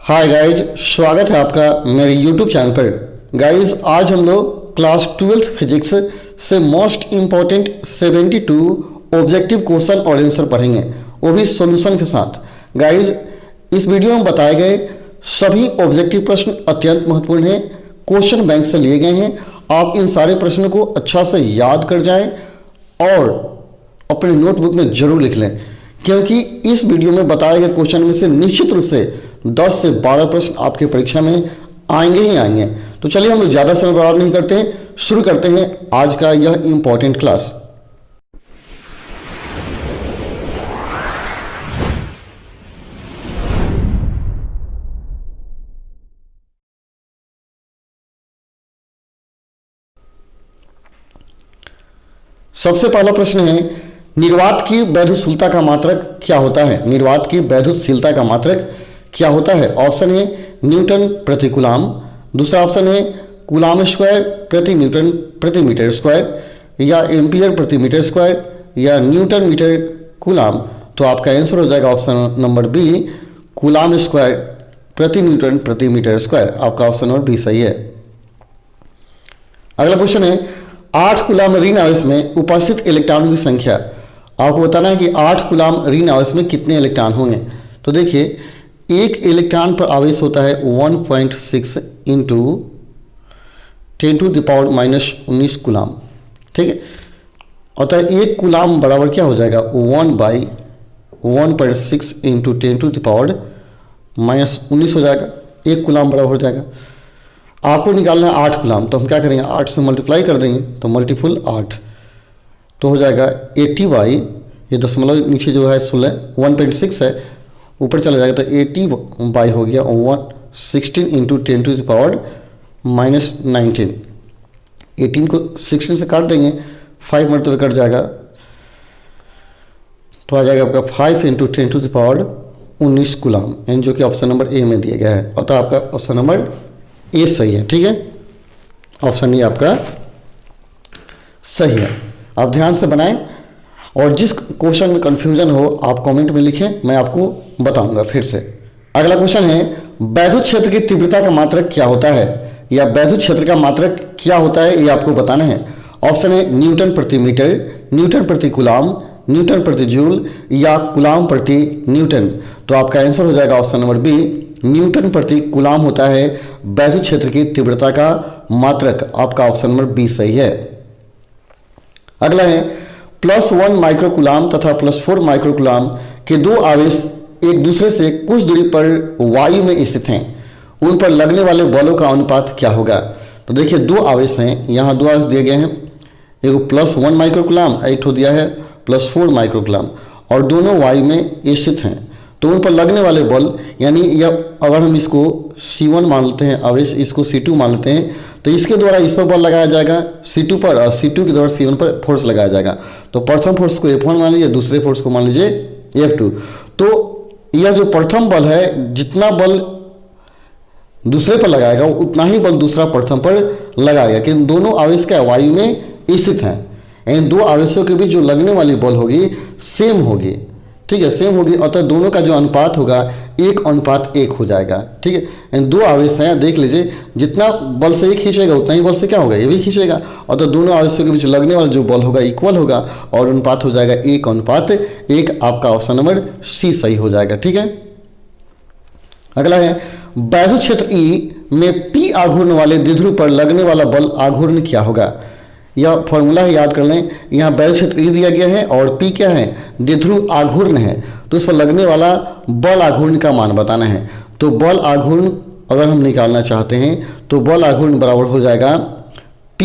Hi guys, स्वागत है आपका मेरे YouTube चैनल पर। गाइज आज हम लोग क्लास 12th फिजिक्स से मोस्ट इम्पॉर्टेंट 72 ऑब्जेक्टिव क्वेश्चन और आंसर पढ़ेंगे, वो भी सॉल्यूशन के साथ। गाइज इस वीडियो में बताए गए सभी ऑब्जेक्टिव प्रश्न अत्यंत महत्वपूर्ण हैं, क्वेश्चन बैंक से लिए गए हैं। आप इन सारे प्रश्नों को अच्छा से याद कर जाएं और अपने नोटबुक में जरूर लिख लें, क्योंकि इस वीडियो में बताए गए क्वेश्चन में से निश्चित रूप से 10 से 12 प्रश्न आपके परीक्षा में आएंगे ही आएंगे। तो चलिए हम लोग ज़्यादा समय बर्बाद नहीं करते हैं, शुरू करते हैं आज का यह इम्पॉर्टेंट क्लास। सबसे पहला प्रश्न है, निर्वात की वैद्युतशीलता का मात्रक क्या होता है? निर्वात की वैद्युतशीलता का मात्रक क्या होता है? ऑप्शन है न्यूटन प्रति कूलाम, दूसरा ऑप्शन है कूलाम स्क्वायर प्रति न्यूटन प्रति मीटर स्क्वायर, या एम्पियर प्रति मीटर स्क्वायर, या न्यूटन मीटर कूलाम। तो आपका आंसर हो जाएगा option number B, coulomb square प्रति न्यूटन प्रति मीटर स्क्वायर। आपका ऑप्शन नंबर बी सही है। अगला क्वेश्चन है, 8 कूलाम ऋण आवेश में उपस्थित इलेक्ट्रॉनों की संख्या। आपको बताना है कि 8 कूलाम ऋण आवेश में कितने इलेक्ट्रॉन होंगे। तो देखिए, एक इलेक्ट्रॉन पर आवेश होता है 1.6 इंटू 10⁻⁻19 कूलाम, ठीक है। अतः एक कूलाम बराबर क्या हो जाएगा? 1/1.6 इंटू 10⁻⁻19 हो जाएगा। एक कूलाम बराबर हो जाएगा। आपको निकालना है 8 कूलाम, तो हम क्या करेंगे? 8 से मल्टीप्लाई कर देंगे, तो मल्टीपुल 8 तो हो जाएगा 80/, ये दशमलव नीचे जो है 1.6 है, ऊपर चला जाएगा तो 80/, हो गया 16 इंटू 10⁻⁻19। 18 को 16 से काट देंगे, 5 मरतबे कट जाएगा, तो आ जाएगा आपका 5 इंटू 10⁻19 कूलाम, यानी जो कि ऑप्शन नंबर ए में दिया गया है। अतः आपका ऑप्शन नंबर ए सही है, ठीक है। ऑप्शन ए आपका सही है। आप ध्यान से बनाएं और जिस क्वेश्चन में कंफ्यूजन हो आप कमेंट में लिखें, मैं आपको बताऊंगा फिर से। अगला क्वेश्चन है, वैद्युत क्षेत्र की तीव्रता का मात्रक क्या होता है? या वैद्युत क्षेत्र का मात्रक क्या होता है, ये आपको बताना है। ऑप्शन है न्यूटन प्रति मीटर, न्यूटन प्रति कूलाम, न्यूटन प्रति जूल, या कूलाम प्रति न्यूटन। तो आपका आंसर हो जाएगा ऑप्शन नंबर बी, न्यूटन प्रति कूलाम होता है वैद्युत क्षेत्र की तीव्रता का मात्रक। आपका ऑप्शन नंबर बी सही है। अगला है, +1 माइक्रोकूलाम तथा +4 माइक्रोकूलाम के दो आवेश एक दूसरे से कुछ दूरी पर वायु में स्थित हैं, उन पर लगने वाले बलों का अनुपात क्या होगा? तो देखिए, दो आवेश हैं, यहाँ दो आवेश दिए गए हैं, एक +1 माइक्रोकूलाम, एक ठो दिया है +4 माइक्रोकूलाम, और दोनों वायु में स्थित हैं। तो उन पर लगने वाले बल, यानी यह अगर हम इसको C1 मान लेते हैं आवेश, इसको C2 मान लेते हैं, तो इसके द्वारा इस पर बल लगाया जाएगा C2 पर, और C2 के द्वारा C1 पर फोर्स लगाया जाएगा। तो प्रथम फोर्स को F1 मान लीजिए, दूसरे फोर्स को मान लीजिए F2। तो यह जो प्रथम बल है, जितना बल दूसरे पर लगाएगा उतना ही बल दूसरा प्रथम पर लगाएगा, कि दोनों आवेश क्या वायु में स्थित हैं। यानी दो आवेशों के बीच जो लगने वाली बल होगी सेम होगी, ठीक है, सेम होगी। अतः दोनों का जो अनुपात होगा 1:1 हो जाएगा, ठीक है। यानी दो आवेश हैं, देख लीजिए, जितना बल से ये खींचेगा उतना ही बल से क्या होगा, ये भी खींचेगा। अतः दोनों आवेशों के बीच लगने वाला जो बल होगा इक्वल होगा, और अनुपात हो जाएगा 1:1। आपका ऑप्शन नंबर सी सही हो जाएगा, ठीक है। अगला है, वैद्युत क्षेत्र ई में पी आघूर्ण वाले द्विध्रुव पर लगने वाला बल आघूर्ण क्या होगा? यह फॉर्मूला है, याद कर लें। यहाँ वैद्युत क्षेत्र ई दिया गया है और पी क्या है? द्विध्रुव आघूर्ण है, तो उस पर लगने वाला बल आघूर्ण का मान बताना है। तो बल आघूर्ण अगर हम निकालना चाहते हैं तो बल आघूर्ण बराबर हो जाएगा P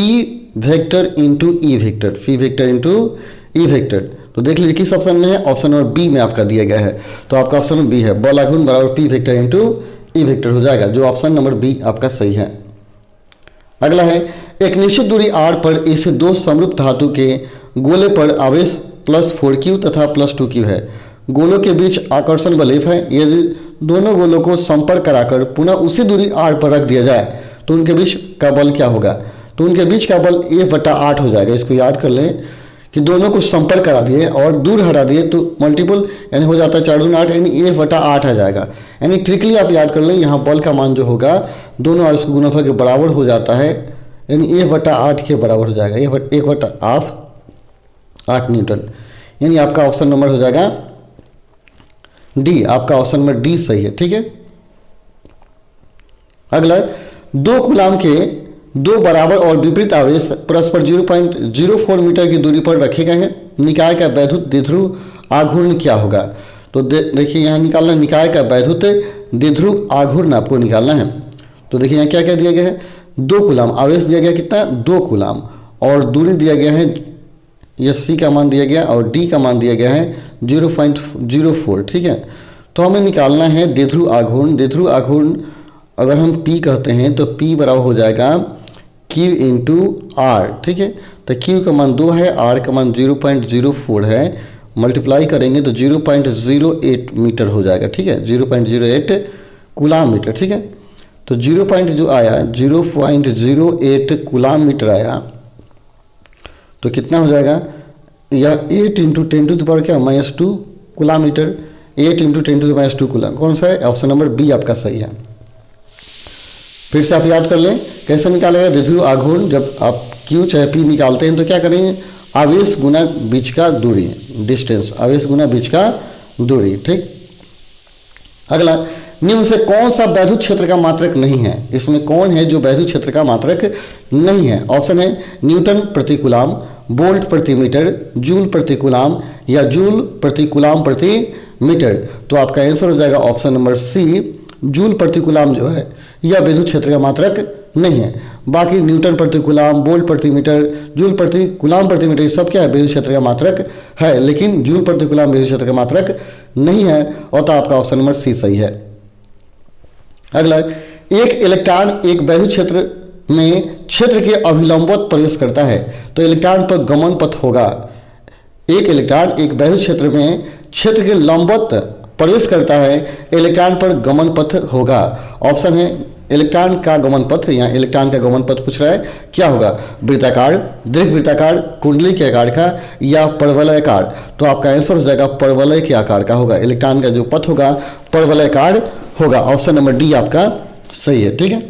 vector into E vector, P vector into E vector. तो देख लीजिए किस ऑप्शन में है, ऑप्शन नंबर बी में आपका दिया गया है। तो आपका ऑप्शन नंबर बी है, बल आघूर्ण बराबर P vector into E vector हो जाएगा, जो ऑप्शन नंबर बी आपका सही है। अगला है, एक निश्चित दूरी r पर इस दो समरूप धातु के गोले पर आवेश +4q तथा +2q है। गोलों के बीच आकर्षण बल F है। यदि दोनों गोलों को संपर्क कराकर पुनः उसी दूरी r पर रख दिया जाए तो उनके बीच का बल क्या होगा? तो उनके बीच का बल F/8 हो जाएगा। इसको याद कर लें कि दोनों को संपर्क करा दिए और दूर हटा दिए तो मल्टीपल यानी हो जाता है 4 दूनी 8 यानी F/8 आ जाएगा। यानी ट्रिकली आप याद कर लें, यहाँ बल का मान जो होगा दोनों आवेश के गुणनफल के बराबर हो जाता है, यानी F/8 के बराबर हो जाएगा, 1/8 न्यूटन। यानी आपका ऑप्शन नंबर हो जाएगा डी, आपका ऑप्शन नंबर डी सही है। ठीक है, अगला 2 कूलाम के 2 बराबर और विपरीत आवेश परस्पर 0.04 मीटर की दूरी पर रखे गए हैं। निकाय का वैद्युत द्विध्रुव आघूर्ण क्या होगा? तो देखिए यहाँ निकालना, निकाय का वैद्युत द्विध्रुव आघूर्ण आपको निकालना है। तो देखिए यहाँ क्या क्या दिया गया है, 2 कूलाम, आवेश दिया गया कितना 2 कूलाम, और दूरी दिया गया है, यह सी का मान दिया गया और डी का मान दिया गया है 0.04। ठीक है, तो हमें निकालना है द्विध्रुव आघूर्ण। द्विध्रुव आघूर्ण अगर हम P कहते हैं तो P बराबर हो जाएगा Q इंटू R। ठीक है, तो Q का मान 2 है, R का मान 0.04 है, मल्टीप्लाई करेंगे तो 0.08 मीटर हो जाएगा। ठीक है, 0.08 कूलाम मीटर। ठीक है, तो 0.08 कूलाम मीटर आया, तो कितना हो जाएगा, यह 8 इंटू 10⁻² क्या -2 कूलाम मीटर, 8 इंटू 10⁻² कूलाम। कौन सा है? ऑप्शन नंबर बी आपका सही है। फिर से आप याद कर लें कैसे निकालेगा द्विध्रुव आघूर्ण। जब आप Q चाहे P निकालते हैं तो क्या करेंगे, आवेश गुना बीच का दूरी, डिस्टेंस, आवेश गुना बीच का दूरी। ठीक, अगला, निम्न से कौन सा वैद्युत क्षेत्र का मात्रक नहीं है? इसमें कौन है जो वैद्युत क्षेत्र का मात्रक नहीं है? ऑप्शन है न्यूटन प्रति कूलाम, वोल्ट प्रति मीटर, जूल प्रति कूलाम या जूल प्रति कूलाम प्रति मीटर। तो आपका आंसर हो जाएगा ऑप्शन नंबर सी, जूल प्रति कूलाम जो है यह विद्युत क्षेत्र का मात्रक नहीं है। बाकी न्यूटन प्रति कूलाम, वोल्ट प्रति मीटर, जूल प्रति कूलाम प्रति मीटर सब क्या है, विद्युत क्षेत्र का मात्रक है, लेकिन जूल प्रति कूलाम विद्युत क्षेत्र का मात्रक नहीं है, और तो आपका ऑप्शन नंबर सी सही है। अगला, एक इलेक्ट्रॉन एक वैद्युत क्षेत्र में क्षेत्र के अभिलंबवत प्रवेश करता है तो इलेक्ट्रॉन पर गमन पथ होगा। एक इलेक्ट्रॉन एक वैद्युत क्षेत्र में क्षेत्र के लंबवत प्रवेश करता है, इलेक्ट्रॉन पर गमन पथ होगा। ऑप्शन है इलेक्ट्रॉन का गमन पथ, यहाँ इलेक्ट्रॉन का गमन पथ पूछ रहा है, क्या होगा, वृत्ताकार, दीर्घवृत्ताकार, कुंडली के आकार का या परवलयाकार। तो आपका आंसर हो जाएगा परवलय के आकार का होगा, इलेक्ट्रॉन का जो पथ होगा परवलयाकार होगा। ऑप्शन नंबर डी आपका सही है। ठीक है,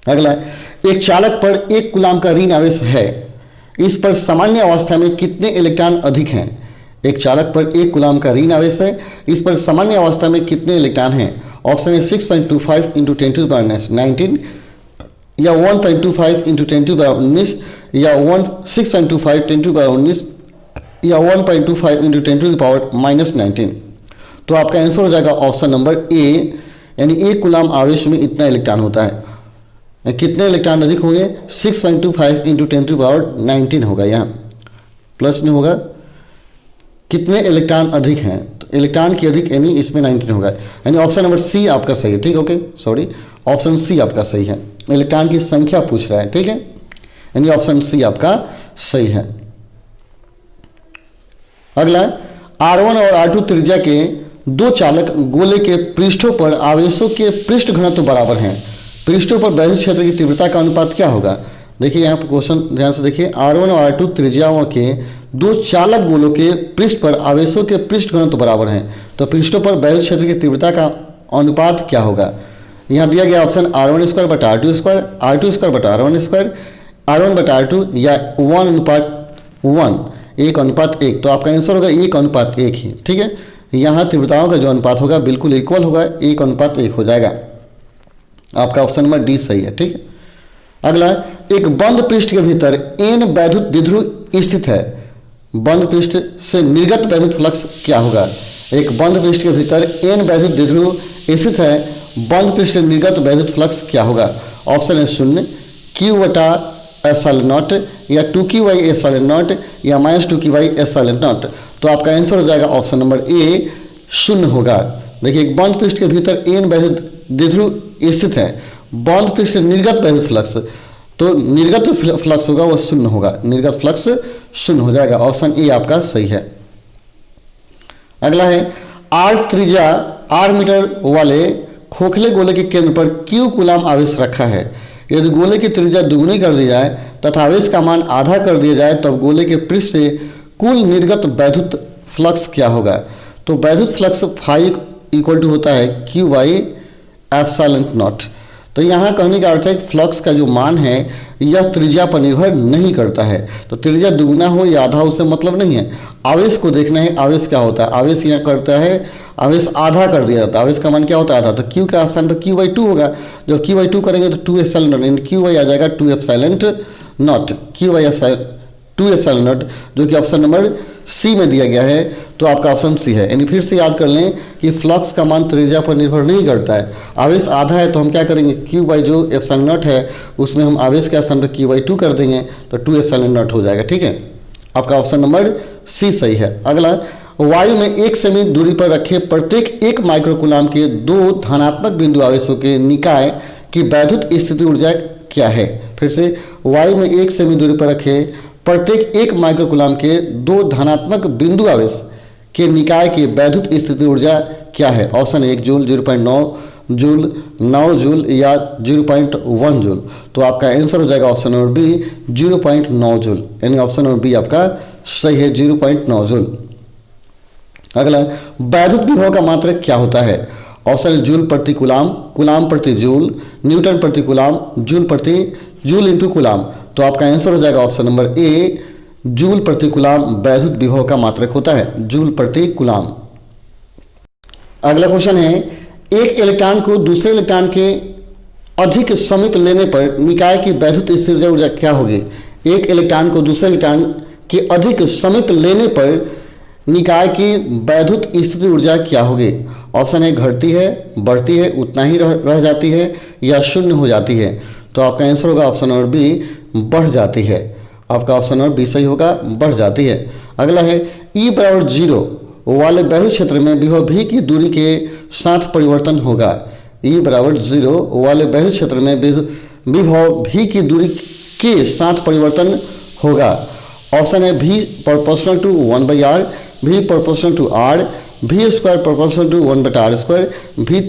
अगला, एक चालक पर 1 कूलाम का ऋण आवेश है, इस पर सामान्य अवस्था में कितने इलेक्ट्रॉन अधिक हैं? एक चालक पर 1 कूलाम का ऋण आवेश है, इस पर सामान्य अवस्था में कितने इलेक्ट्रॉन हैं? ऑप्शन है 6.25 इंटू 10⁻19 या 1.25 इंटू 10⁻19 या 6.25 10⁻19 या 1.25 इंटू 10⁻−19। तो आपका आंसर हो जाएगा ऑप्शन नंबर ए, यानी 1 कूलाम आवेश में इतना इलेक्ट्रॉन होता है। कितने इलेक्ट्रॉन अधिक होंगे? 6.25 इंटू 10⁻19 होगा, यहाँ प्लस में होगा कितने इलेक्ट्रॉन अधिक हैं, तो इलेक्ट्रॉन की अधिक यानी इसमें 19 होगा, यानी ऑप्शन नंबर सी आपका सही है। ठीक, ओके, सॉरी, ऑप्शन सी आपका सही है। इलेक्ट्रॉन की संख्या पूछ रहा है, ठीक है, यानी ऑप्शन सी आपका सही है। अगला, R1 और R2 त्रिज्या के 2 चालक गोले के पृष्ठों पर आवेशों के पृष्ठ घनत्व बराबर हैं, पृष्ठों पर वैद्युत क्षेत्र की तीव्रता का अनुपात क्या होगा? देखिए यहाँ पर क्वेश्चन ध्यान से देखिए, R1 और R2 त्रिज्याओं के 2 चालक गोलों के पृष्ठ पर आवेशों के पृष्ठ घनत्व बराबर हैं, तो पृष्ठों पर वैद्युत क्षेत्र की तीव्रता का अनुपात क्या होगा? यहाँ दिया गया ऑप्शन R1² बटा R2², R2² बटा R1², R1 बटा R2 या 1:1, 1:1। तो आपका आंसर होगा 1:1 ही। ठीक है, यहाँ तीव्रताओं का जो अनुपात होगा बिल्कुल इक्वल होगा, 1:1 हो जाएगा। आपका ऑप्शन नंबर डी सही है। ठीक है, अगला, एक बंद पृष्ठ के भीतर n वैद्युत द्विध्रुव स्थित है, बंद पृष्ठ से निर्गत वैद्युत फ्लक्स क्या होगा? एक बंद पृष्ठ के भीतर n वैद्युत द्विध्रुव स्थित है, बंद पृष्ठ से निर्गत वैद्युत फ्लक्स क्या होगा? ऑप्शन है 0, Q/ε0 या 2Q/ε0 या -2Q/ε0। तो आपका आंसर हो जाएगा ऑप्शन नंबर ए 0 होगा। देखिए, एक बंद पृष्ठ के भीतर n वैद्युत द्विध्रुव स्थित है, बंद पृष्ठ से निर्गत वैद्युत फ्लक्स, तो निर्गत फ्लक्स होगा वो 0 होगा, निर्गत फ्लक्स 0 हो जाएगा। ऑप्शन ए आपका सही है। अगला है, R त्रिज्या R मीटर वाले खोखले गोले के केंद्र पर Q कूलाम आवेश रखा है, यदि गोले की त्रिज्या दुगुनी कर दी जाए तथा आवेश का मान आधा कर दिया जाए तब गोले के पृष्ठ से कुल निर्गत वैद्युत फ्लक्स क्या होगा। तो वैद्युत फ्लक्स फाई इक्वल टू होता है क्यू बाई एप्सिलॉन नॉट। तो यहाँ कहने का अर्थ है कि फ्लक्स का जो मान है यह त्रिज्या पर निर्भर नहीं करता है। तो त्रिज्या दुगुना हो या आधा उससे मतलब नहीं है, आवेश को देखना है। आवेश क्या होता है, आवेश यहाँ करता है, आवेश आधा कर दिया जाता है। आवेश का मान क्या होता है आधा, तो क्यू का स्थान पर क्यू बाई टू होगा। जब क्यू बाई टू करेंगे तो 2 एप्सिलॉन नॉट, क्यू बाई आ जाएगा 2 epsilon not, Q by 2 epsilon not, जो कि ऑप्शन नंबर सी में दिया गया है। तो आपका ऑप्शन सी है। यानी फिर से याद कर लें कि फ्लक्स का मान त्रिज्या पर निर्भर नहीं करता है। आवेश आधा है तो हम क्या करेंगे, क्यू बाई जो एप्सिलॉन नॉट है उसमें हम आवेश के स्थान पर क्यू बाई 2 कर देंगे तो 2 एप्सिलॉन नॉट हो जाएगा। ठीक है, आपका ऑप्शन नंबर सी सही है। अगला, वायु में 1 सेमी दूरी पर रखे प्रत्येक 1 माइक्रोकूलाम के 2 धनात्मक बिंदु आवेशों के निकाय की वैद्युत स्थिति ऊर्जा क्या है। फिर से, वायु में 1 सेमी दूरी पर रखे प्रत्येक 1 माइक्रोकूलाम के 2 धनात्मक बिंदु आवेश के निकाय की वैद्युत स्थिति ऊर्जा क्या है। ऑप्शन 1 जूल, 0.9 जूल, 9 जूल या 0.1 जूल। तो आपका आंसर हो जाएगा ऑप्शन नंबर बी 0.9 जूल। यानी ऑप्शन नंबर बी आपका सही है, 0.9 जूल। अगला, वैद्युत विभव का मात्रक क्या होता है। ऑप्शन जूल प्रति कूलाम, कूलाम प्रति जूल, न्यूटन प्रति कूलाम, जूल इंटू कूलाम। तो आपका आंसर हो जाएगा ऑप्शन नंबर ए जूल प्रति कूलाम वैद्युत विभव का मात्रक होता है, जूल प्रति कूलाम। अगला क्वेश्चन है, एक इलेक्ट्रॉन को दूसरे इलेक्ट्रॉन के अधिक समीप लेने पर निकाय की वैद्युत स्थिति ऊर्जा क्या होगी। एक इलेक्ट्रॉन को दूसरे इलेक्ट्रॉन के अधिक समीप लेने पर निकाय की वैद्युत स्थिति ऊर्जा क्या होगी। ऑप्शन ए घटती है, बढ़ती है, उतना ही रह जाती है या शून्य हो जाती है। तो आपका आंसर होगा ऑप्शन नंबर बी बढ़ जाती है। आपका ऑप्शन नंबर बी सही होगा, बढ़ जाती है। अगला है, E बराबर 0 वाले बाह्य क्षेत्र में विभव v की दूरी के साथ परिवर्तन होगा। E बराबर 0 वाले बाह्य क्षेत्र में विभव v की दूरी के साथ परिवर्तन होगा। ऑप्शन है v proportional to 1/r, v proportional to r, v square proportional to 1/r², v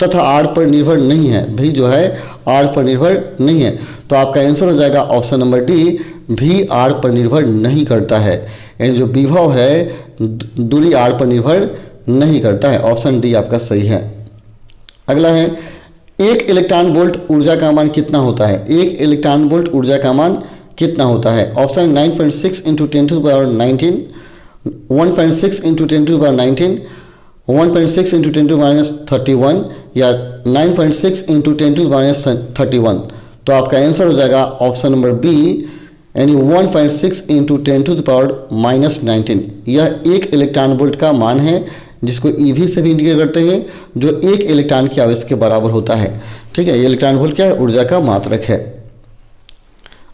तथा r पर निर्भर नहीं है। v जो है r पर निर्भर नहीं है। तो आपका आंसर हो जाएगा option number D v r पर निर्भर नहीं करता है। यानी जो विभव है दूरी r पर निर्भर नहीं करता है। ऑप्शन डी आपका सही है। अगला है, एक इलेक्ट्रॉन वोल्ट ऊर्जा का मान कितना होता है। एक इलेक्ट्रॉन वोल्ट ऊर्जा का मान कितना होता है। ऑप्शन 9.6 इंटू 10⁻19, 1.6 इंटू 10⁻19, 1.6 इंटू 10⁻31 या 9.6 इंटू 10⁻31। तो आपका आंसर हो जाएगा ऑप्शन नंबर बी यानी 1.6 इंटू 10⁻19। यह एक इलेक्ट्रॉन वोल्ट का मान है जिसको ईवी से भी इंडिकेट करते हैं, जो एक इलेक्ट्रॉन के आवेश के बराबर होता है। ठीक है, ये इलेक्ट्रॉन वोल्ट क्या है, ऊर्जा का मात्रक है।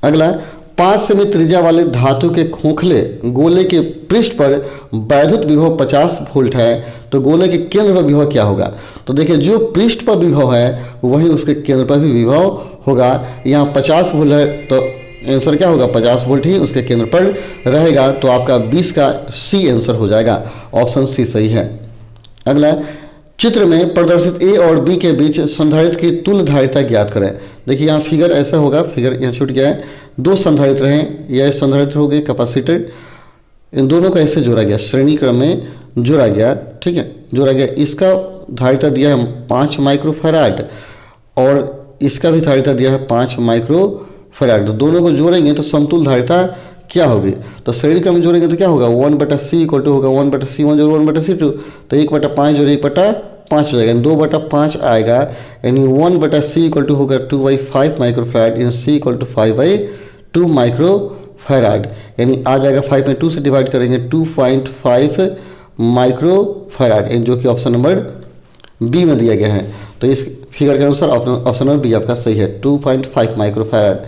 अगला, 5 सेमी त्रिज्या वाले धातु के खोखले गोले के पृष्ठ पर वैद्युत विभव 50 वोल्ट है तो गोले के केंद्र पर विभव क्या होगा। तो देखिए, जो पृष्ठ पर विभव है वही उसके केंद्र पर भी विभव होगा। यहाँ 50 वोल्ट है तो आंसर क्या होगा, 50 वोल्ट ही उसके केंद्र पर रहेगा। तो आपका 20 का सी आंसर हो जाएगा, ऑप्शन सी सही है। अगला, चित्र में प्रदर्शित ए और बी के बीच संधारित्र की तुल्य धारिता ज्ञात करें। देखिए यहाँ फिगर ऐसा होगा, फिगर यहाँ छूट गया है। 2 संधारित्र हैं, यह संधारित्र हो गए कैपेसिटर, इन दोनों को ऐसे जोड़ा गया, श्रेणी क्रम में जोड़ा गया। ठीक है, जोड़ा गया। इसका धारिता दिया है 5 माइक्रोफैराड और इसका भी धारिता दिया है 5 माइक्रोफैराड। तो दोनों को जोड़ेंगे तो समतुल्य धारिता क्या होगी। तो श्रेणी क्रम में जोड़ेंगे तो क्या होगा, 1/c इक्वल टू होगा 1/c1 जोड़ 1/c2, तो 1/5 जोड़ 1/5 हो जाएगा, 2/5 आएगा। यानी 1/c इक्वल टू होगा 2/5 microfarad in c equal to 5/2 microfarad. यानी आ जाएगा 5 में 2 से डिवाइड करेंगे 2.5 माइक्रोफैराड, जो कि ऑप्शन नंबर बी में दिया गया है। तो इस फिगर के अनुसार ऑप्शन नंबर बी आपका सही है, 2.5 माइक्रोफैराड।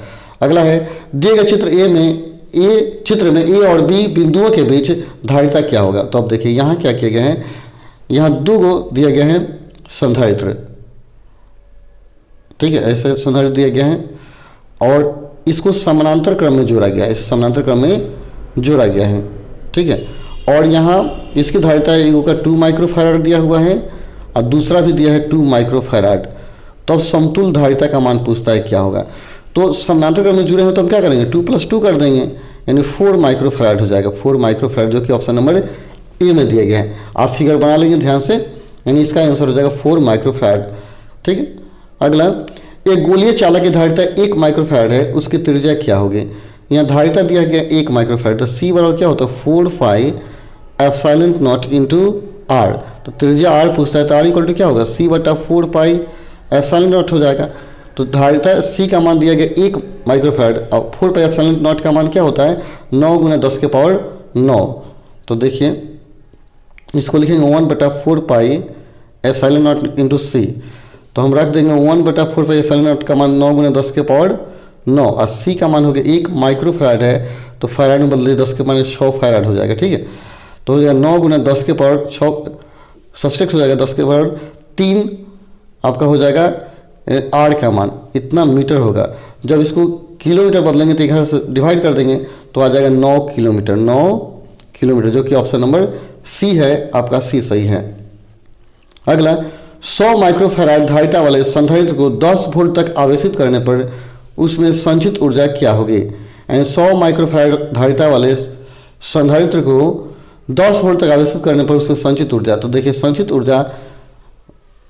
अगला है, दिए गए चित्र में ए और बी बिंदुओं के बीच धारिता क्या होगा। तो अब देखिए यहाँ क्या किया गया है, यहाँ 2 को दिया गया है संधारित्र। ठीक है, ऐसे संधारित्र दिया गया है और इसको समानांतर क्रम में जोड़ा गया है, इसे समानांतर क्रम में जोड़ा गया है। ठीक है, और यहाँ इसकी धारिता एक का 2 माइक्रोफैराड दिया हुआ है और दूसरा भी दिया है 2 माइक्रोफैराड। तो अब समतुल्य धारिता का मान पूछता है क्या होगा। तो समानांतर क्रम में जुड़े हैं तो हम क्या करेंगे 2 + 2 कर देंगे, यानी 4 माइक्रोफैराड हो जाएगा। 4 माइक्रोफैराड जो कि ऑप्शन नंबर ए में दिया गया है। आप फिगर बना लेंगे ध्यान से, यानी इसका आंसर हो जाएगा 4 माइक्रोफैराड। ठीक है। अगला, एक गोलीय चालक की धारिता 1 माइक्रोफैराड है, उसकी त्रिज्या क्या होगी। यहाँ धारिता दिया गया 1 माइक्रोफैराड, तो सी बराबर क्या होता है 4 pi epsilon naught into r. तो त्रिज्या आर पूछता है तो आर इक्वल टू क्या होगा C/4 पाई एप्सिलॉन नॉट हो जाएगा। तो धारिता सी का मान दिया गया 1 माइक्रोफैराड और 4 पाई एप्सिलॉन नॉट का मान क्या होता है 9 × 10⁻9। तो देखिए इसको लिखेंगे 1/4 पाई एप्सिलॉन नॉट इंटू सी। तो हम रख देंगे 1/4 पाई एप्सिलॉन नॉट का मान 9 × 10⁻9 और सी का मान हो गया 1 माइक्रोफैराड है, तो फैराड में बदले 10⁻6 फैराड हो जाएगा। ठीक है। तो हो जाएगा 9 × 10⁻6 सब्सट्रैक्ट हो जाएगा 10⁻3 आपका हो जाएगा आर का मान इतना मीटर होगा। जब इसको किलोमीटर बदलेंगे तो 11 से डिवाइड कर देंगे तो आ जाएगा 9 किलोमीटर। 9 किलोमीटर जो कि ऑप्शन नंबर सी है, आपका सी सही है। अगला, 100 माइक्रोफैराड धारिता वाले संधारित्र को 10 वोल्ट तक आवेशित करने पर उसमें संचित ऊर्जा क्या होगी। यानी 100 माइक्रोफैराड धारिता वाले संधारित्र को 10 वोल्ट तक आवेशित करने पर उसमें संचित ऊर्जा, तो देखिए संचित ऊर्जा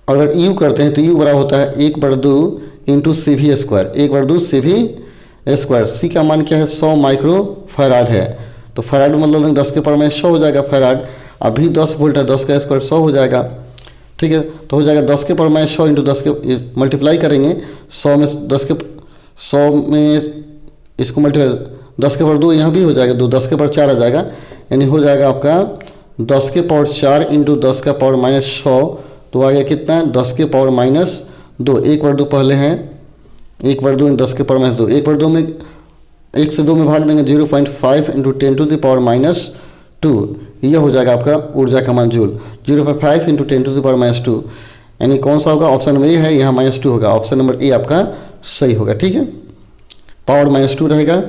अगर यू करते हैं तो यू बराबर होता है 1/2 इंटू CV² 1/2 CV²। सी का मान क्या है 100 माइक्रोफैराड है, तो फैराड मतलब 10⁻100 हो जाएगा फैराड। अभी 10 वोल्ट है, 10 का स्क्वायर 100 हो जाएगा। ठीक है। तो हो जाएगा 10⁻100 इंटू 10 के मल्टीप्लाई करेंगे 100 में 100 में इसको मल्टीप्लाई 10⁻2 यहाँ भी हो जाएगा, 10⁻4 आ जाएगा, यानी हो जाएगा आपका 10⁻4 इंटू 10⁻−100। तो आ गया कितना 10⁻−2 1/2 पहले हैं 1/2 10⁻−2 1/2 में 1 से 2 में भाग देंगे 0.5 इंटू 10⁻²। यह हो जाएगा आपका ऊर्जा का मान जूल 0.5 इंटू 10⁻², यानी कौन सा होगा ऑप्शन नंबर ए है, यहाँ -2 होगा। ऑप्शन नंबर ए आपका सही होगा। ठीक है, पावर -2 रहेगा।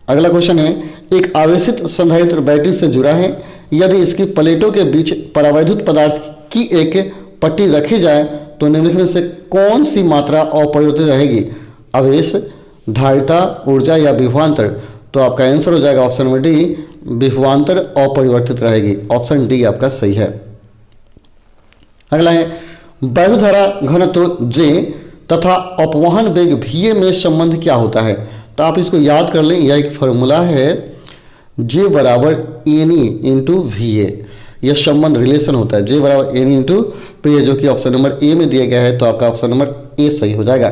अगला क्वेश्चन है, एक आवेशित संधारित्र बैटरी से जुड़ा है, यदि इसकी प्लेटों के बीच परावैद्युत पदार्थ की एक पट्टी रखी जाए तो निम्नलिखित में से कौन सी मात्रा अपरिवर्तित रहेगी, आवेश, धारिता, ऊर्जा या विभवांतर। तो आपका आंसर हो जाएगा ऑप्शन नंबर डी, विभवांतर अपरिवर्तित रहेगी। ऑप्शन डी आपका सही है। अगला है, वैद्युत धारा घनत्व J तथा अपवहन वेग VA में संबंध क्या होता है। तो आप इसको याद कर लें, यह एक फॉर्मूला है J बराबर NE इंटू VA। यह संबंध रिलेशन होता है J बराबर NE इंटू VA, जो कि ऑप्शन नंबर ए में दिया गया है। तो आपका ऑप्शन नंबर ए सही हो जाएगा।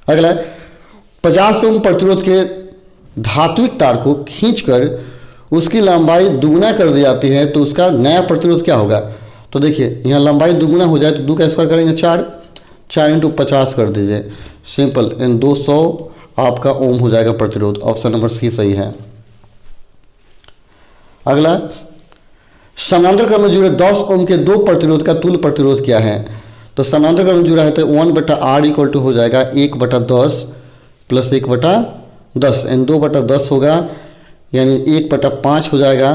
अगला, 50 ओम प्रतिरोध के धात्विक तार को खींचकर उसकी लंबाई दुगुना कर दी जाती है तो उसका नया प्रतिरोध क्या होगा। तो देखिए यहाँ लंबाई दुगुना हो जाए तो 2 का स्क्वायर करेंगे 4 इंटू 50 कर दीजिए, सिंपल, इन 200 आपका ओम हो जाएगा प्रतिरोध। ऑप्शन नंबर सी सही है। अगला, समानांतर क्रम में जुड़े 10 ओम के 2 प्रतिरोध का तुल्य प्रतिरोध क्या है। तो समानांतर क्रम में जुड़ा है तो 1/R इक्वल टू हो जाएगा 1/10 प्लस 1/10 एंड 2/10 होगा, यानी 1/5 हो जाएगा।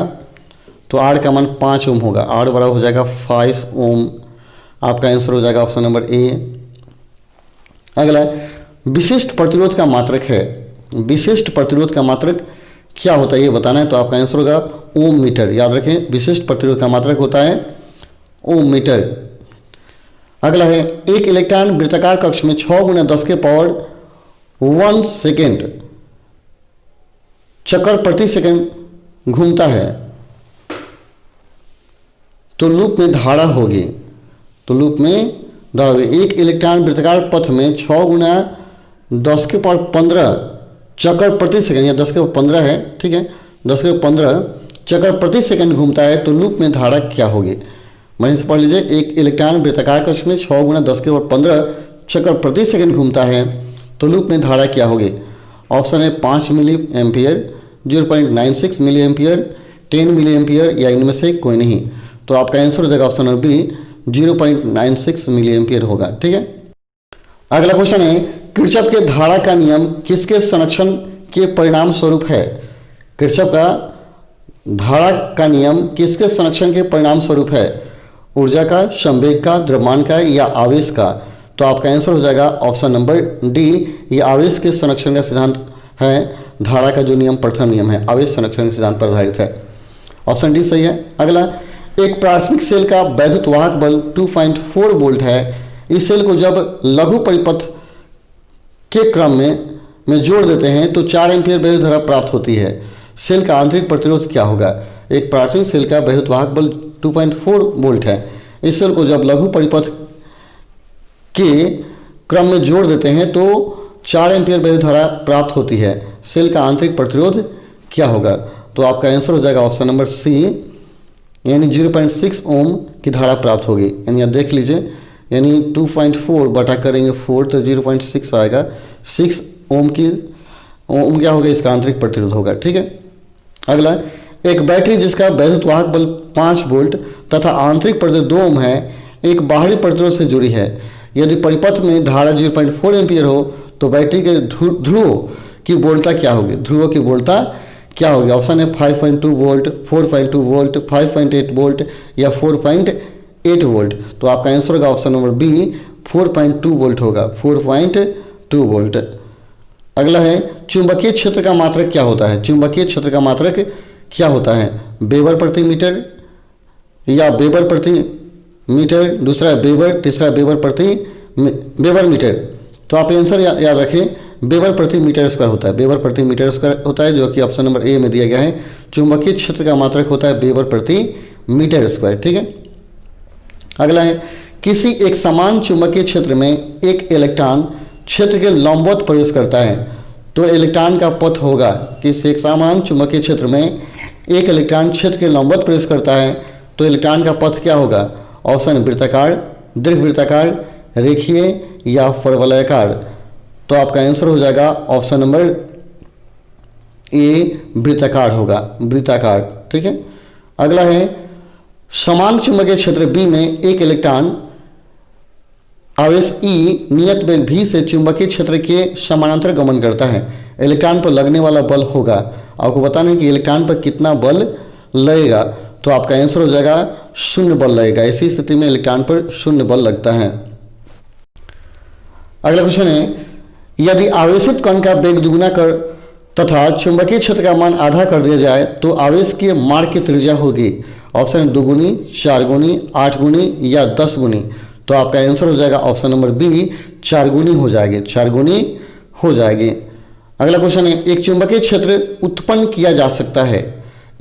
तो R का मान 5 ओम होगा, R बराबर हो जाएगा 5 ओम। आपका आंसर हो जाएगा ऑप्शन नंबर ए। अगला, विशिष्ट प्रतिरोध का मात्रक है, विशिष्ट प्रतिरोध का मात्रक क्या होता है ये बताना है। तो आपका आंसर होगा ओम मीटर। याद रखें, विशिष्ट प्रतिरोध का मात्रक होता है ओम मीटर। अगला है, एक इलेक्ट्रॉन वृत्ताकार कक्ष में 6 × 10⁻1 सेकेंड चक्कर प्रति सेकंड घूमता है तो लूप में धारा होगी। तो लूप में धारा होगी। एक इलेक्ट्रॉन वृत्ताकार पथ में 6 × 10⁻15 चक्कर प्रति सेकंड, या 10⁻15 है, ठीक है, 10⁻15 चक्कर प्रति सेकंड घूमता है तो लूप में धारा क्या होगी। मैंने से पढ़ लीजिए, एक इलेक्ट्रॉन वृत्ताकार कक्ष में 6 × 10⁻15 चक्कर प्रति सेकंड घूमता है तो लूप में धारा क्या होगी। ऑप्शन है 5 milliampere, 0.96 milliampere, 10 milliampere, या इनमें से कोई नहीं। तो आपका आंसर हो जाएगा option number B, 0.96 milliampere होगा। ठीक है। अगला क्वेश्चन है, किरचॉफ के धारा का नियम किसके संरक्षण के परिणाम स्वरूप है। किरचॉफ का धारा का नियम किसके संरक्षण के परिणाम स्वरूप है, ऊर्जा का, संवेग का, द्रव्यमान का, या आवेश का। तो आपका आंसर हो जाएगा ऑप्शन नंबर डी। ये आवेश के संरक्षण का सिद्धांत है, धारा का जो नियम प्रथम नियम है आवेश संरक्षण के सिद्धांत पर आधारित है। ऑप्शन डी सही है। अगला, एक प्राथमिक सेल का वैद्युत वाहक बल 2.4 वोल्ट है। इस सेल को जब लघु परिपथ के क्रम में जोड़ देते हैं तो 4 एम्पीयर वैद्युत धारा प्राप्त होती है। सेल का आंतरिक प्रतिरोध क्या होगा? एक प्राथमिक सेल का वैद्युत वाहक बल 2.4 वोल्ट है। इस सेल को जब लघु परिपथ के क्रम में जोड़ देते हैं तो 4 एम्पीयर वैद्युत धारा प्राप्त होती है। सेल का आंतरिक प्रतिरोध क्या होगा? तो आपका आंसर हो जाएगा ऑप्शन नंबर सी, यानी 0.6 ओम की धारा प्राप्त होगी। यानी आप देख लीजिए, यानी 2.4 बटा करेंगे 4 तो 0.6 आएगा। 6 ओम क्या होगा? इसका आंतरिक प्रतिरोध होगा। ठीक है। अगला, एक बैटरी जिसका वैद्युत वाहक बल 5 वोल्ट तथा आंतरिक प्रतिरोध 2 ओम है, एक बाहरी प्रतिरोध से जुड़ी है। यदि परिपथ में धारा 0.4 एम्पीयर हो तो बैटरी के ध्रुवों की वोल्टता क्या होगी? ध्रुवों की वोल्टता क्या होगी? ऑप्शन है 5.2 वोल्ट, 4.2 वोल्ट, 5.8 वोल्ट या 4.8 वोल्ट। तो आपका आंसर होगा ऑप्शन नंबर बी, 4.2 वोल्ट होगा, 4.2 वोल्ट। अगला है, चुंबकीय क्षेत्र का मात्रक क्या होता है? चुंबकीय क्षेत्र का मात्रक क्या होता है? वेबर प्रति मीटर या वेबर प्रति मीटर, दूसरा वेबर, तीसरा वेबर मीटर। तो आप आंसर याद रखें, वेबर प्रति मीटर स्क्वायर होता है। वेबर प्रति मीटर स्क्वायर होता है, जो कि ऑप्शन नंबर ए में दिया गया है। चुंबकीय क्षेत्र का मात्रक होता है वेबर प्रति मीटर स्क्वायर। ठीक है। अगला है, किसी एक समान चुंबकीय क्षेत्र में एक इलेक्ट्रॉन क्षेत्र के लंबवत प्रवेश करता है तो इलेक्ट्रॉन का पथ होगा। किसी एक समान चुंबकीय क्षेत्र में एक इलेक्ट्रॉन क्षेत्र के लंबवत प्रवेश करता है तो इलेक्ट्रॉन का पथ क्या होगा? ऑप्शन वृत्ताकार, दीर्घवृत्ताकार, रेखीय या परवलयाकार। तो आपका आंसर हो जाएगा ऑप्शन नंबर ए, वृत्ताकार होगा, वृत्ताकार। ठीक है। अगला है, समान चुंबकीय क्षेत्र बी में एक इलेक्ट्रॉन आवेश ई नियत वेग भी से चुंबकीय क्षेत्र के समानांतर गमन करता है। इलेक्ट्रॉन पर लगने वाला बल होगा। आपको बताना है कि इलेक्ट्रॉन पर कितना बल लगेगा। तो आपका आंसर हो जाएगा 0 बल लगेगा। ऐसी स्थिति में इलेक्ट्रॉन पर 0 बल लगता है। अगला क्वेश्चन है, यदि आवेशित कण का वेग दुगुना कर तथा चुंबकीय क्षेत्र का मान आधा कर दिया जाए तो आवेश के मार्ग की त्रिज्या होगी। ऑप्शन 2 गुनी, 4 गुनी, 8 गुनी या 10 गुनी। तो आपका आंसर हो जाएगा ऑप्शन नंबर बी, 4 गुनी हो जाएगी, 4 गुनी हो जाएगी। अगला क्वेश्चन है, एक चुंबकीय क्षेत्र उत्पन्न किया जा सकता है।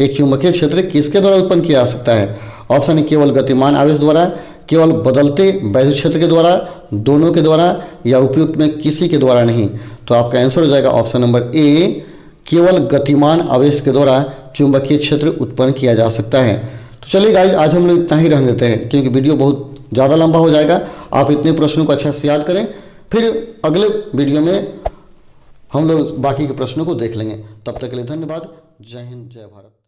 एक चुंबकीय क्षेत्र किसके द्वारा उत्पन्न किया जा सकता है? ऑप्शन है केवल गतिमान आवेश द्वारा, केवल बदलते वैद्युत क्षेत्र के द्वारा, दोनों के द्वारा या उपयुक्त में किसी के द्वारा नहीं। तो आपका आंसर हो जाएगा ऑप्शन नंबर ए, केवल गतिमान आवेश के द्वारा चुंबकीय क्षेत्र उत्पन्न किया जा सकता है। तो चलिए गाइस, आज हम लोग इतना ही रहने देते हैं क्योंकि वीडियो बहुत ज़्यादा लंबा हो जाएगा। आप इतने प्रश्नों को अच्छा से याद करें, फिर अगले वीडियो में हम लोग बाकी के प्रश्नों को देख लेंगे। तब तक के लिए धन्यवाद। जय हिंद, जय भारत।